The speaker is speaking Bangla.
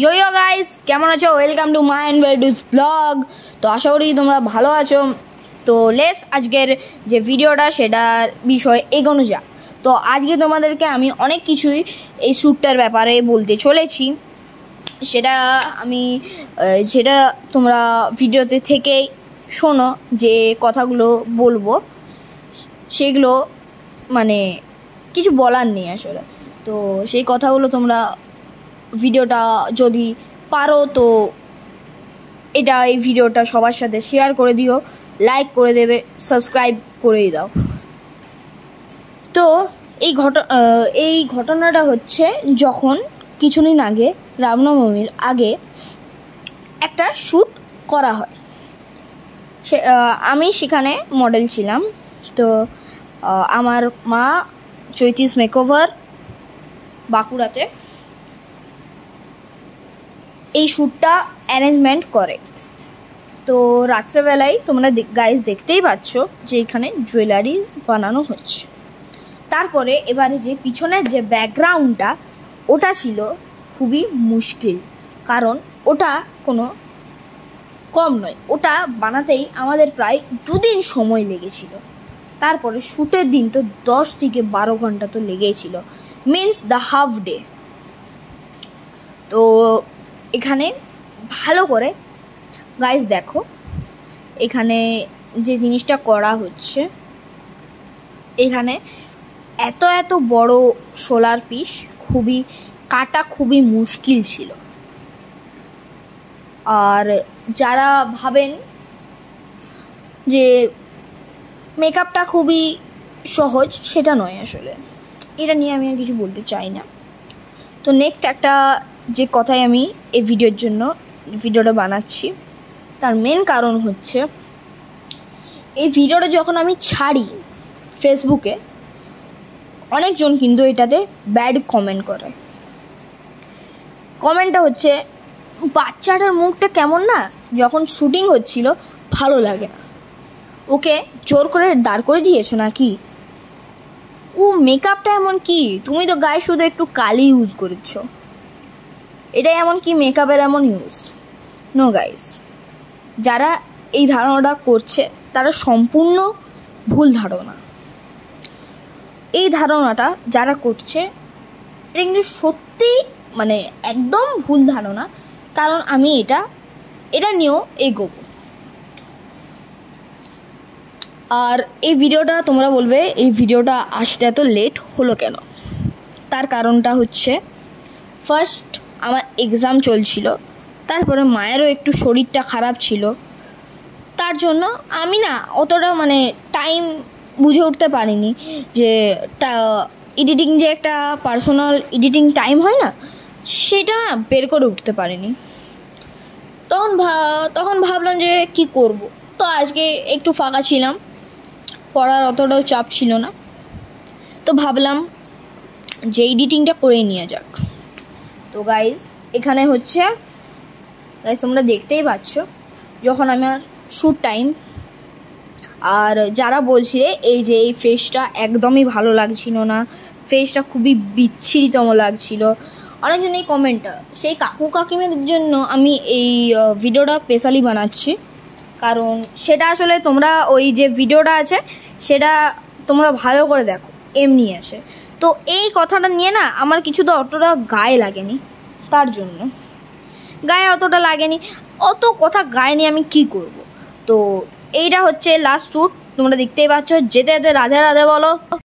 ইয়ো গাইস, কেমন আছো? ওয়েলকাম টু মাই এন্ড ওয়েডুস ব্লগ। তো আশা করি তোমরা ভালো আছো। তো আজকের যে ভিডিওটা সেটার বিষয় এগোনো যাক। তো আজকে তোমাদেরকে আমি অনেক কিছুই এই শ্যুটটার ব্যাপারে বলতে চলেছি। সেটা তোমরা ভিডিওতে থেকেই শোনো, যে কথাগুলো বলবো সেগুলো মানে কিছু বলার নেই আসলে। তো সেই কথাগুলো তোমরা ভিডিওটা যদি পারো তো এই ভিডিওটা সবার সাথে শেয়ার করে দিও, লাইক করে দেবে, সাবস্ক্রাইব করেই দাও। তো এই ঘটনাটা হচ্ছে যখন কিছুদিন আগে রামনবমীর আগে একটা শ্যুট করা হয়। আমি সেখানে মডেল ছিলাম। তো আমার মা চৈতিস মেকওভার বাঁকুড়াতে এই শ্যুটটা অ্যারেঞ্জমেন্ট করে। তো রাত্রেবেলায় তোমরা গাইজ দেখতেই পাচ্ছ যে এখানে জুয়েলারি বানানো হচ্ছে। তারপরে এবারে যে পিছনের যে ব্যাকগ্রাউন্ডটা, ওটা ছিল খুবই মুশকিল, কারণ ওটা কোনো কম নয়। ওটা বানাতেই আমাদের প্রায় 2 দিন সময় লেগেছিল। তারপরে শ্যুটের দিন তো 10 থেকে 12 ঘন্টা তো লেগেই ছিল, মিনস দ্য হাফ ডে। তো এখানে ভালো করে গাইজ দেখো, এখানে যে জিনিসটা করা হচ্ছে, এখানে এত বড় সোলার পিস কাটা খুবই মুশকিল ছিল। আর যারা ভাবেন যে মেকআপটা খুবই সহজ, সেটা নয় আসলে। এটা নিয়ে আমি আর কিছু বলতে চাই না। তো নেক্সট একটা যে কথাই আমি এই ভিডিওটা বানাচ্ছি, তার মেন কারণ হচ্ছে এই ভিডিওটা যখন আমি ছাড়ি ফেসবুকে, অনেকজন কিন্তু এটাতে ব্যাড কমেন্ট করে। কমেন্টটা হচ্ছে, বাচ্চাটার মুখটা কেমন না, যখন শুটিং হচ্ছিল ভালো লাগে না, ওকে জোর করে দাঁড় করে দিয়েছো নাকি, ও মেকআপটা এমন কি, তুমি তো গায়ে শুধু একটু কালি ইউজ করেছো, এটা এমন কি মেকআপের এমন ইউজ? নো গাইস, যারা এই ধারণাটা করছে তারা সম্পূর্ণ ভুল ধারণা। এই ধারণাটা যারা করছে এটা কিন্তু সত্যি একদম ভুল ধারণা, কারণ আমি এটা নিয়েও এগোবো। আর এই ভিডিওটা তোমরা বলবে এই ভিডিওটা আসতে এত লেট হলো কেন? তার কারণটা হচ্ছে, ফার্স্ট আমার এক্সাম চলছিল, তারপরে মায়েরও একটু শরীরটা খারাপ ছিল, তার জন্য আমি অতটা টাইম বুঝে উঠতে পারিনি যে এডিটিং যে একটা পার্সোনাল এডিটিং টাইম হয় না, সেটা বের করে উঠতে পারিনি। তখন ভাবলাম যে কি করব। তো আজকে একটু ফাঁকা ছিলাম, পড়ার অতটাও চাপ ছিল না, তো ভাবলাম যে এডিটিংটা করে নিয়ে যাক। তো গাইজ এখানে হচ্ছে, গাইজ তোমরা দেখতেই পাচ্ছ যখন আমার শ্যুট টাইম, আর যারা বলছিলে এই ফেসটা একদমই ভালো লাগছিল না, ফেসটা খুবই বিচ্ছিরিতম লাগছিল, অনেকজন এই কমেন্টটা, সেই কাকু কাকিমাদের জন্য আমি এই ভিডিওটা স্পেশালি বানাচ্ছি। কারণ সেটা আসলে তোমরা ওই যে ভিডিওটা আছে সেটা তোমরা ভালো করে দেখো, এমনি আছে। তো এই কথাটা নিয়ে আমার কিছু তো অতটা গায়ে লাগেনি, তার জন্য গায়ে অতটা লাগেনি, অত কথা গায়ে নিয়ে আমি কি করব। তো এইটা হচ্ছে লাস্ট শ্যুট, তোমরা দেখতেই পাচ্ছ। যেতে যেতে রাধে রাধে বলো।